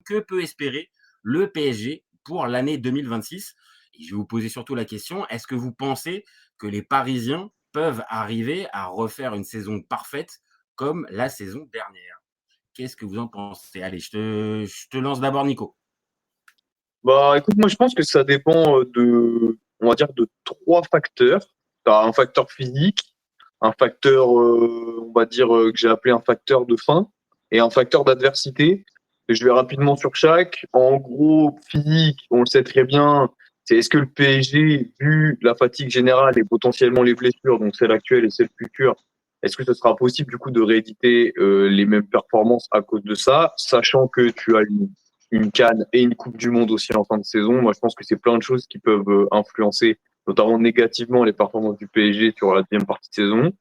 que peut espérer le PSG pour l'année 2026? Et je vais vous poser surtout la question, est-ce que vous pensez que les Parisiens peuvent arriver à refaire une saison parfaite comme la saison dernière? Qu'est-ce que vous en pensez? Allez, je te lance d'abord Nico. Bah, écoute, moi, je pense que ça dépend on va dire, de trois facteurs. Tu as un facteur physique, un facteur, on va dire, que j'ai appelé un facteur de faim, et un facteur d'adversité. Et je vais rapidement sur chaque. En gros, physique, on le sait très bien, c'est est-ce que le PSG, vu la fatigue générale et potentiellement les blessures, donc celle actuelle et celle future, est-ce que ce sera possible du coup de rééditer les mêmes performances à cause de ça, sachant que tu as une CAN et une Coupe du Monde aussi en fin de saison. Moi, je pense que c'est plein de choses qui peuvent influencer, notamment négativement, les performances du PSG sur la deuxième partie de saison.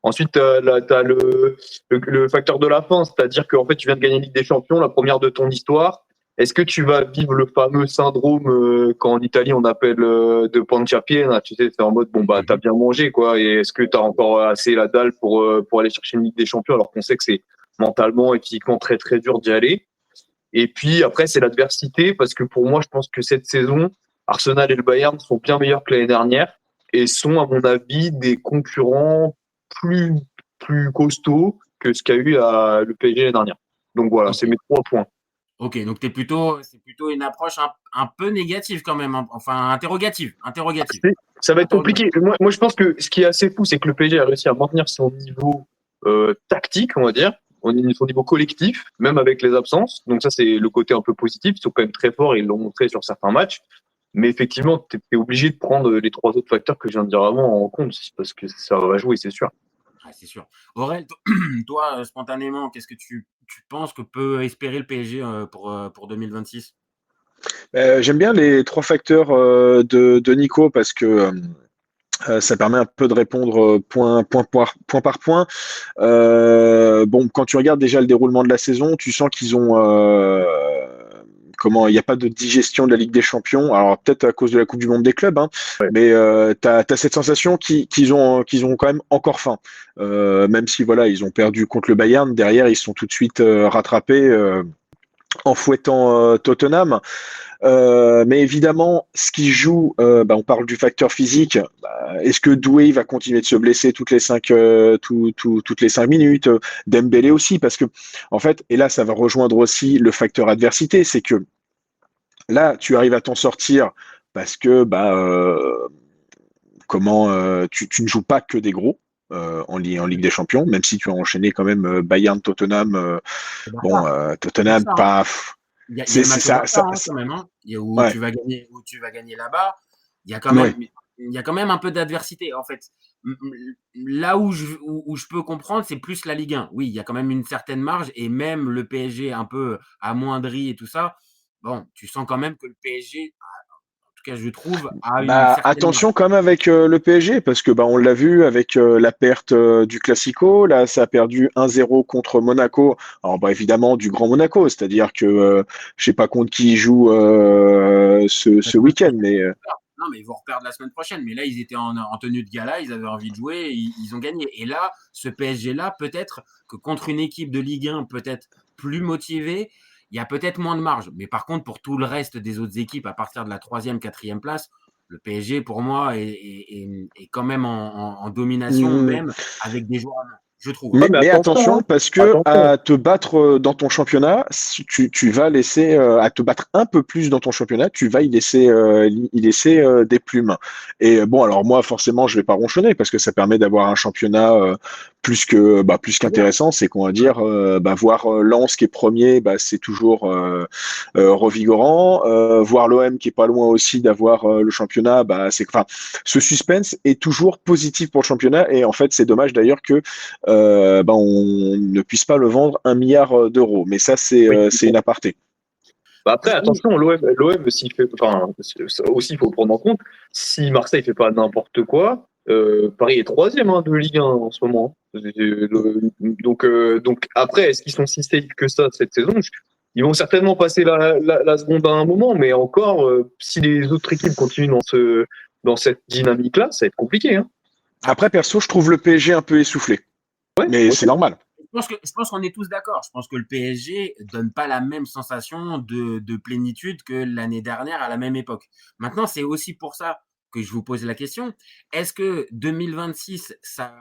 Ensuite, t'as le facteur de la fin, c'est-à-dire qu'en fait, tu viens de gagner la Ligue des Champions, la première de ton histoire. Est-ce que tu vas vivre le fameux syndrome qu'en Italie on appelle de pancia piena, tu sais, c'est en mode bon bah t'as bien mangé quoi, et est-ce que t'as encore assez la dalle pour aller chercher une Ligue des Champions alors qu'on sait que c'est mentalement et physiquement très très dur d'y aller. Et puis après, c'est l'adversité, parce que pour moi, je pense que cette saison, Arsenal et le Bayern sont bien meilleurs que l'année dernière et sont, à mon avis, des concurrents plus, plus costauds que ce qu'a eu le PSG l'année dernière. Donc voilà, c'est Ok, mes 3 points. ok, donc c'est plutôt une approche un peu négative quand même, hein. Enfin interrogative, interrogative. Ça va être Interrogative. compliqué. Moi, je pense que ce qui est assez fou, c'est que le PSG a réussi à maintenir son niveau tactique, on va dire, son niveau collectif, même avec les absences. Donc ça, c'est le côté un peu positif. Ils sont quand même très forts et ils l'ont montré sur certains matchs. Mais effectivement, tu es obligé de prendre les trois autres facteurs que je viens de dire avant en compte, parce que ça va jouer, c'est sûr. Ouais, c'est sûr. Aurel, toi, spontanément, qu'est-ce que tu penses que peut espérer le PSG pour 2026? J'aime bien les trois facteurs de Nico parce que ça permet un peu de répondre point par point. Bon, quand tu regardes déjà le déroulement de la saison, tu sens qu'ils ont comment il n'y a pas de digestion de la Ligue des Champions. Alors peut-être à cause de la Coupe du Monde des clubs, hein, Ouais. mais t'as cette sensation qu'ils ont quand même encore faim. Même si voilà, ils ont perdu contre le Bayern, derrière ils sont tout de suite rattrapés en fouettant Tottenham. Mais évidemment, ce qui joue, on parle du facteur physique. Est-ce que Doué va continuer de se blesser toutes les 5 minutes? Dembélé aussi, parce que en fait, et là, ça va rejoindre aussi le facteur adversité, c'est que là, tu arrives à t'en sortir parce que tu ne joues pas que des gros. En Ligue des Champions, même si tu as enchaîné quand même Bayern, Tottenham. Le Barça, le Tottenham, Barça, hein. pas. Il y a C'est le match au ça, Barça, ça, hein, ça- quand même, hein. Où ouais, tu vas gagner là-bas. Il y a quand même, ouais. il y a quand même un peu d'adversité, en fait. Là où je peux comprendre, c'est plus la Ligue 1. Oui, il y a quand même une certaine marge et même le PSG un peu amoindri et tout ça. Bon, tu sens quand même que le PSG, en tout cas, je trouve, a une certaine Attention marge. quand même avec le PSG parce que on l'a vu avec la perte du Classico. Là, ça a perdu 1-0 contre Monaco. Alors évidemment du Grand Monaco, c'est-à-dire que je sais pas contre qui ils jouent La ce semaine week-end, prochaine, mais ils vont perdre. Non, mais ils vont reperdre la semaine prochaine. Mais là, ils étaient en tenue de gala, ils avaient envie de jouer, ils ont gagné. Et là, ce PSG-là, peut-être que contre une équipe de Ligue 1 peut-être plus motivée, il y a peut-être moins de marge. Mais par contre, pour tout le reste des autres équipes, à partir de la troisième, quatrième place, le PSG, pour moi, est quand même en domination, hmm, même avec des joueurs à main, je trouve, hein. Mais, Ouais, mais mais attention, attention, hein. parce que Attention. à te battre dans ton championnat, si tu vas laisser à te battre un peu plus dans ton championnat, tu vas y laisser des plumes. Et bon, alors moi, forcément, je vais pas ronchonner parce que ça permet d'avoir un championnat plus qu'intéressant. C'est qu'on va dire voir Lens qui est premier, c'est toujours revigorant. Voir l'OM qui est pas loin aussi d'avoir le championnat, enfin, ce suspense est toujours positif pour le championnat. Et en fait, c'est dommage d'ailleurs que on ne puisse pas le vendre 1 milliard d'euros. Mais ça, Oui. c'est une aparté. Bah après, Oui, attention, l'OM, s'il fait, enfin, ça aussi, il faut prendre en compte, si Marseille fait pas n'importe quoi, Paris est troisième de Ligue 1 en ce moment. Donc après, est-ce qu'ils sont si safe que ça cette saison? Ils vont certainement passer la seconde à un moment, mais encore, si les autres équipes continuent dans cette dynamique-là, ça va être compliqué, hein. Après, perso, je trouve le PSG un peu essoufflé. Ouais, Mais moi c'est aussi. normal. Je pense qu'on est tous d'accord. Je pense que le PSG donne pas la même sensation de plénitude que l'année dernière à la même époque. Maintenant, c'est aussi pour ça que je vous pose la question. Est-ce que 2026, ça,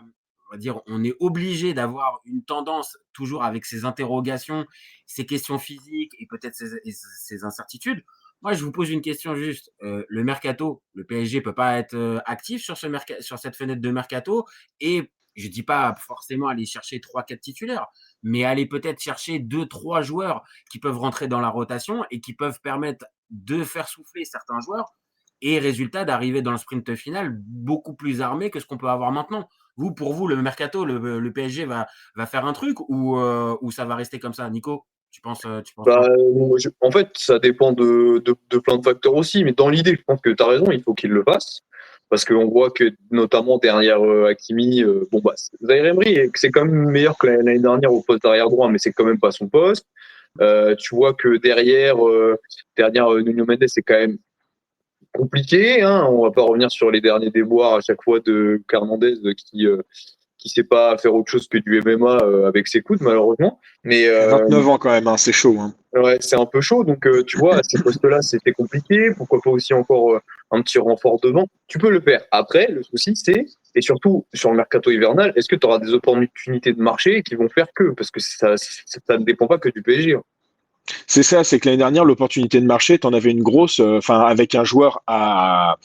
on va dire, on est obligé d'avoir une tendance toujours avec ces interrogations, ces questions physiques et peut-être ces incertitudes? Moi, je vous pose une question juste. Le mercato, le PSG peut pas être actif sur sur cette fenêtre de mercato et je dis pas forcément aller chercher trois, quatre titulaires, mais aller peut-être chercher deux, trois joueurs qui peuvent rentrer dans la rotation et qui peuvent permettre de faire souffler certains joueurs et résultat d'arriver dans le sprint final beaucoup plus armé que ce qu'on peut avoir maintenant. Vous, pour vous, le mercato, le PSG va faire un truc ou ça va rester comme ça? Nico, tu penses Bah, quoi? en fait, ça dépend de plein de facteurs aussi, mais dans l'idée, je pense que tu as raison, il faut qu'il le fasse. Parce qu'on voit que, notamment derrière Hakimi, bon, bah, Zaïre Emery, c'est quand même meilleur que l'année dernière au poste d'arrière droit, mais c'est quand même pas son poste. Tu vois que derrière Nuno Mendes, c'est quand même compliqué. Hein. On va pas revenir sur les derniers déboires à chaque fois de Hernandez qui sait pas faire autre chose que du MMA avec ses coudes, malheureusement. Mais 29 ans quand même, hein, c'est chaud. Hein. ouais, c'est un peu chaud. Donc, tu vois, à ces postes-là, c'était compliqué. Pourquoi pas aussi encore un petit renfort devant? Tu peux le faire. Après, le souci, c'est, et surtout sur le mercato hivernal, est-ce que tu auras des opportunités de marché qui vont faire que? Parce que ça ne dépend pas que du PSG. Hein. C'est ça, c'est que l'année dernière, l'opportunité de marché, tu en avais une grosse, enfin, avec un joueur à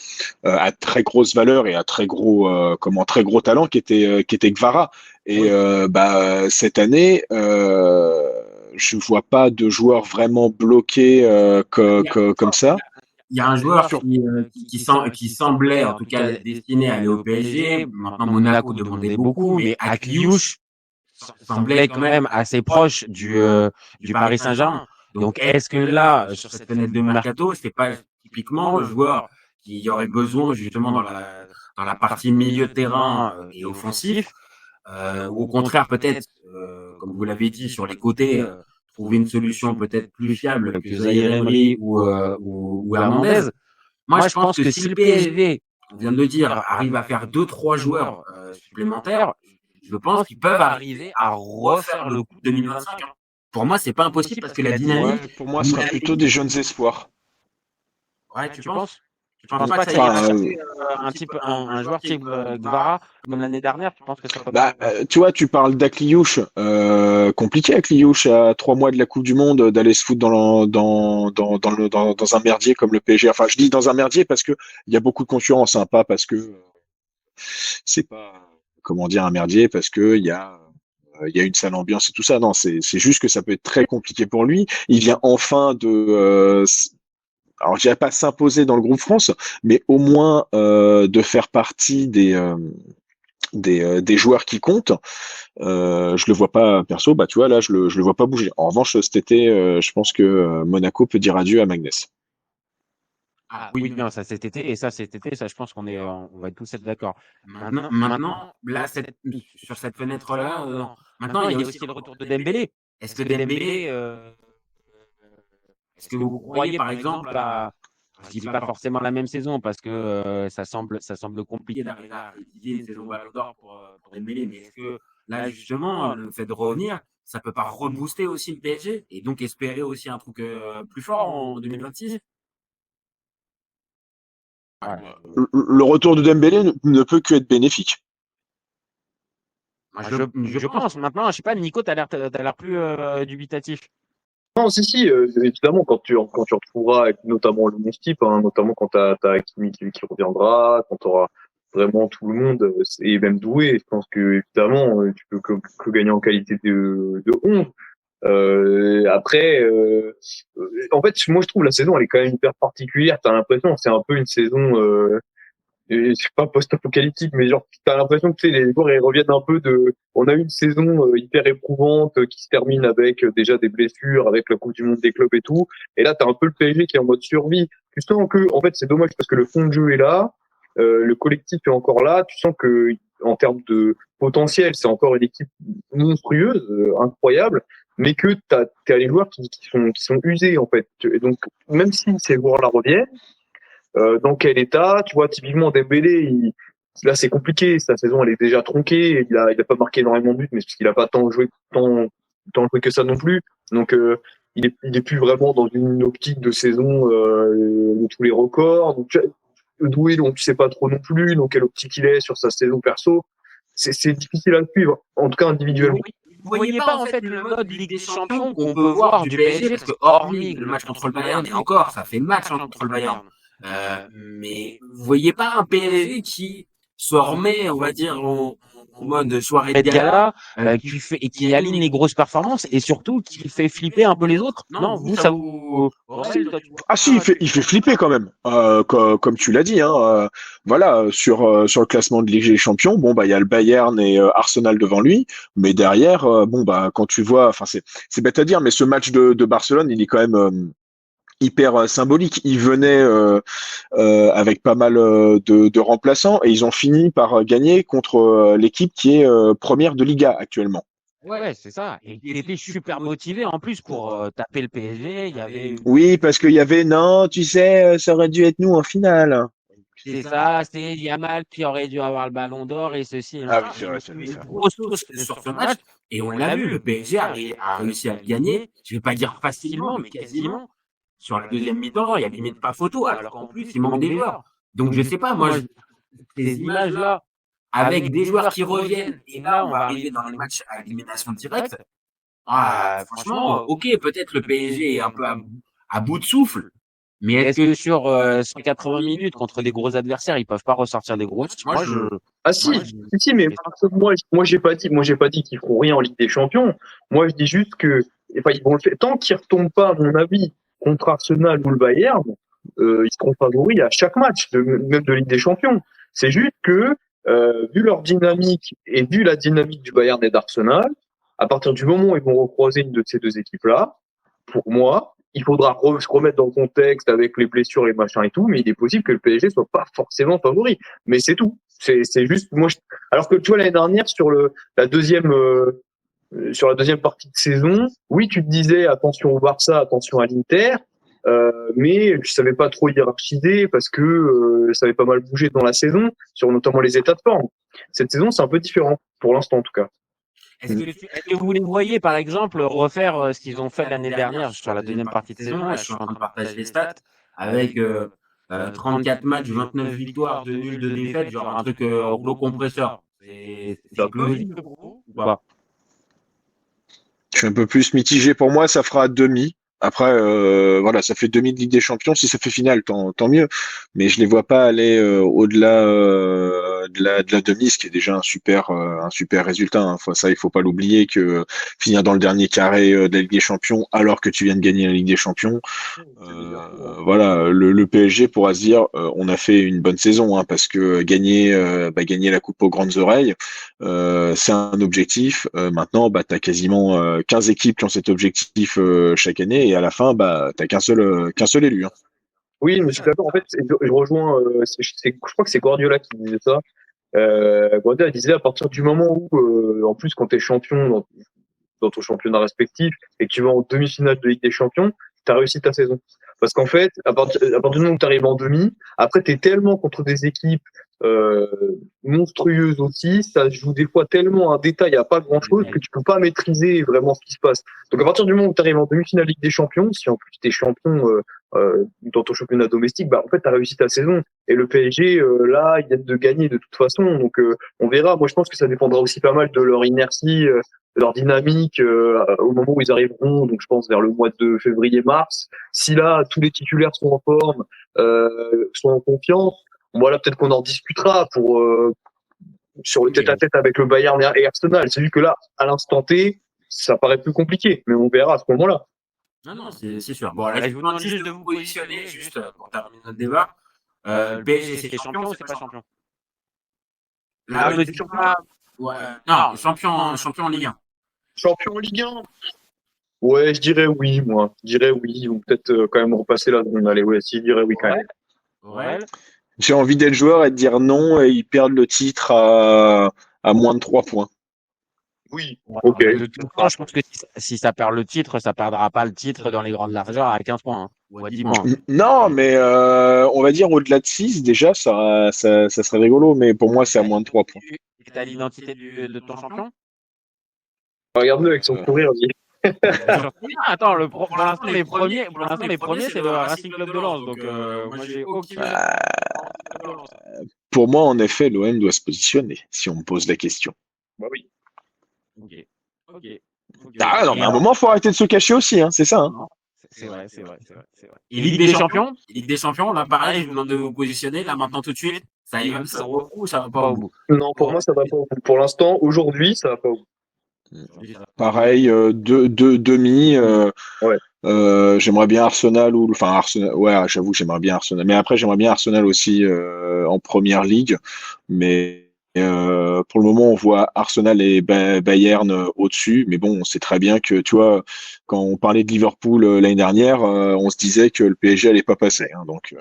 très grosse valeur et à très gros talent qui était Gvara. Et Oui. bah, cette année, je vois pas de joueur vraiment bloqué comme ça. Il y a un joueur qui semblait, en tout cas, destiné à aller au PSG. Maintenant, Monaco demandait beaucoup, mais Akliouche semblait quand même assez proche du Paris Saint-Germain. Donc, est-ce que là, sur cette fenêtre de mercato, c'est pas typiquement le joueur qui y aurait besoin justement dans la partie milieu de terrain et offensif, ou au contraire peut-être, comme vous l'avez dit, sur les côtés, trouver une solution peut-être plus fiable que Zaïre Emery ou Hernandez. Moi, je pense que si le PSG, on vient de le dire, arrive à faire deux, trois joueurs supplémentaires, je pense qu'ils peuvent arriver à refaire le coup de 2025. Hein. Pour moi, c'est pas impossible parce que la dynamique, Ouais, pour moi, vous ce me sera l'avez plutôt dit. des jeunes espoirs. Ouais, tu penses? Tu Tu penses penses pas pas que que ça ça ira ira Enfin, chercher un joueur type Gvara comme l'année dernière? Tu penses que ça peut bah, pas? tu vois, tu parles d'Akliouche, compliqué Akliouche à 3 mois de la Coupe du Monde d'aller se foutre dans un merdier comme le PSG. Enfin, je dis dans un merdier parce que il y a beaucoup de concurrence, hein, pas parce que c'est pas, comment dire, un merdier, parce que il y a une sale ambiance et tout ça. Non, c'est juste que ça peut être très compliqué pour lui. Il vient enfin alors je dirais pas s'imposer dans le groupe France, mais au moins de faire partie des joueurs qui comptent. Je le vois pas perso, bah tu vois là je le vois pas bouger. En revanche cet été, je pense que Monaco peut dire adieu à Magnès. Ah oui, non, ça cet été, et ça cet été, ça je pense on va tous être d'accord. Maintenant, là, sur cette fenêtre-là, maintenant, il y a aussi le retour de Dembélé. est-ce que Est-ce que Dembélé, Dembélé, est-ce que vous croyez, par exemple, à, je dis pas forcément la même saison parce que ça semble compliqué d'arriver à réaliser une saison Ballon d'Or pour Dembélé, mais est-ce que là, justement, le fait de revenir, ça peut pas rebooster aussi le PSG et donc espérer aussi un truc plus fort en 2026? Ouais. Le retour de Dembélé ne peut que être bénéfique. Moi, Je pense maintenant, je sais pas, Nico, t'as l'air plus dubitatif. Non, si, évidemment, quand tu retrouveras avec notamment le bon type, hein, notamment quand t'as Hakimi qui reviendra, quand t'auras vraiment tout le monde, et même Doué, je pense que, évidemment, tu peux que gagner en qualité de 11. Après, en fait, moi, je trouve la saison, elle est quand même hyper particulière. T'as l'impression que c'est un peu une saison, et c'est pas post-apocalyptique, mais genre, t'as l'impression que tu sais, les joueurs ils reviennent un peu on a eu une saison hyper éprouvante qui se termine avec déjà des blessures, avec la Coupe du Monde des clubs et tout. Et là, t'as un peu le PSG qui est en mode survie. Tu sens que, en fait, c'est dommage parce que le fond de jeu est là, le collectif est encore là. Tu sens que, en termes de potentiel, c'est encore une équipe monstrueuse, incroyable, mais que t'as les joueurs qui sont usés en fait. Et donc, même si ces joueurs-là reviennent dans quel état. Tu vois, typiquement Dembélé, là c'est compliqué. Sa saison elle est déjà tronquée. Il a pas marqué énormément de buts, mais c'est parce qu'il a pas tant joué que ça non plus. Donc il est plus vraiment dans une optique de saison de tous les records. Donc doué, donc tu sais pas trop non plus dans quelle optique il est sur sa saison perso. C'est difficile à suivre, en tout cas individuellement. Vous voyez pas en fait le mode Ligue des Champions qu'on peut voir du PSG, parce que hormis le match contre le Bayern, et encore, ça fait match contre le Bayern. Mais vous voyez pas un PSG qui se remet, on va dire, en mode soirée de gala, qui aligne les grosses performances et surtout qui fait flipper un peu les autres. Non, vous, ça vous. Ah si, il fait flipper quand même, comme tu l'as dit. Hein, voilà, sur le classement de Ligue des Champions, bon bah il y a le Bayern et Arsenal devant lui, mais derrière, bon bah quand tu vois, enfin c'est bête à dire, mais ce match de Barcelone, il est quand même hyper symbolique. Ils venaient avec pas mal de remplaçants et ils ont fini par gagner contre l'équipe qui est première de Liga actuellement. Ouais, c'est ça. Et il était super motivé en plus pour taper le PSG. Il y avait. Oui, parce qu'il y avait non, tu sais, ça aurait dû être nous en finale. C'est ça, c'est Yamal qui aurait dû avoir le ballon d'or et ceci. Ah oui, c'est vrai, c'est une grosse chose sur ce match. Et on l'a vu, le PSG a réussi à le gagner. Je vais pas dire facilement, mais quasiment. Sur la deuxième mi-temps, il y a limite pas photo, alors qu'en plus, il manque des joueurs. Donc, je sais pas, moi, ces images-là, avec des joueurs qui reviennent, et là, on va arriver dans les matchs à élimination directe. Franchement, ok, peut-être le PSG est un peu à bout de souffle, mais est-ce que sur 180 minutes contre des gros adversaires, ils peuvent pas ressortir des gros matchs? Ah si, mais moi j'ai pas dit qu'ils feront rien en Ligue des Champions. Moi je dis juste que enfin, ils vont le faire. Tant qu'ils retombent pas, à mon avis, contre Arsenal ou le Bayern, ils seront favoris à chaque match, même de Ligue des Champions. C'est juste que vu leur dynamique et vu la dynamique du Bayern et d'Arsenal, à partir du moment où ils vont recroiser une de ces deux équipes-là, pour moi, il faudra se remettre dans le contexte avec les blessures, les machins et tout, mais il est possible que le PSG soit pas forcément favori. Mais c'est tout. C'est juste, alors que tu vois, l'année dernière, sur la deuxième partie de saison, oui, tu te disais attention au Barça, attention à l'Inter, mais je savais pas trop hiérarchiser parce que ça avait pas mal bougé dans la saison, sur notamment les états de forme. Cette saison, c'est un peu différent, pour l'instant en tout cas. Est-ce que vous les voyez, par exemple, refaire ce qu'ils ont fait l'année dernière sur la deuxième partie de saison? Là, je suis en train de partager les stats avec 34 matchs, 29 victoires, 2 nuls, 2 défaites, genre un truc rouleau compresseur. C'est logique pour vous ou pas? Je suis un peu plus mitigé. Pour moi, ça fera demi. Après, voilà, ça fait demi de Ligue des Champions. Si ça fait finale, tant mieux. Mais je les vois pas aller au-delà de la demi, ce qui est déjà un super résultat. Hein. Ça, il faut pas l'oublier que finir dans le dernier carré de la Ligue des Champions, alors que tu viens de gagner la Ligue des Champions, voilà, le PSG pourra se dire, on a fait une bonne saison, hein, parce que gagner la coupe aux grandes oreilles, c'est un objectif. Maintenant, tu as quasiment 15 équipes qui ont cet objectif chaque année, et à la fin, t'as qu'un seul élu. Hein. Oui, mais je suis d'accord. En fait, je rejoins. Je crois que c'est Guardiola qui disait ça. Guardiola disait à partir du moment où, en plus, quand tu es champion dans ton championnat respectif et que tu vas en demi-finale de Ligue des Champions, tu as réussi ta saison. Parce qu'en fait, à partir du moment où tu arrives en demi, après, tu es tellement contre des équipes monstrueuses aussi, ça joue des fois tellement un détail à pas grand-chose que tu peux pas maîtriser vraiment ce qui se passe. Donc à partir du moment où tu arrives en demi-finale Ligue des Champions, si en plus tu es champion dans ton championnat domestique, en fait, tu as réussi ta saison. Et le PSG, là, il y a de gagner de toute façon. Donc on verra. Moi, je pense que ça dépendra aussi pas mal de leur inertie, de leur dynamique au moment où ils arriveront. Donc je pense vers le mois de février-mars. Si là, tous les titulaires sont en forme, sont en confiance, voilà, peut-être qu'on en discutera sur le tête-à-tête avec le Bayern et Arsenal. C'est juste que là, à l'instant T, ça paraît plus compliqué, mais on verra à ce moment-là. Non, c'est sûr. Bon, là, je vous demande juste de vous positionner, juste pour terminer notre débat. Le PSG, c'est champion ou c'est pas champion? Là, le champion. Ouais. Non, champion en Ligue 1. Champion en Ligue 1? Ouais, je dirais oui, moi. Je dirais oui. Ils vont peut-être quand même repasser la zone. Allez, ouais, si, je dirais oui quand même. Ouais. J'ai envie d'être joueur et de dire non, et ils perdent le titre à moins de 3 points. Oui, ok. Je pense que si ça perd le titre, ça perdra pas le titre dans les grandes largeurs à 15 points. Hein. ou à 10 points. Non, mais on va dire au-delà de 6, déjà, ça serait rigolo, mais pour moi, c'est à moins de 3 points. Et t'as l'identité de ton champion? Regarde-le avec son sourire. Attends, pour l'instant, les premiers, c'est le Racing Club de Lens. Donc, moi, j'ai aucune. Pour moi, en effet, l'OM doit se positionner, si on me pose la question. Bah oui. Ok. Ah, non, mais à un moment, il faut arrêter de se cacher aussi, hein, c'est ça. Hein. C'est vrai. Et Ligue des Champions, là, pareil, je vous demande de vous positionner, là, maintenant, tout de suite. Ça y va, ça va au bout ou ça va pas au bout? Non, pour moi, ça va pas au bout. Pour l'instant, aujourd'hui, ça va pas au bout. Pareil, demi. Ouais. J'aimerais bien Arsenal enfin Arsenal. Ouais, j'avoue, j'aimerais bien Arsenal. Mais après, j'aimerais bien Arsenal aussi en première ligue. Mais pour le moment, on voit Arsenal et Bayern au-dessus. Mais bon, on sait très bien que, tu vois, quand on parlait de Liverpool l'année dernière, on se disait que le PSG allait pas passer. Hein, donc.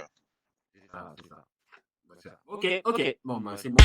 Ok. Bon, bah, c'est bon.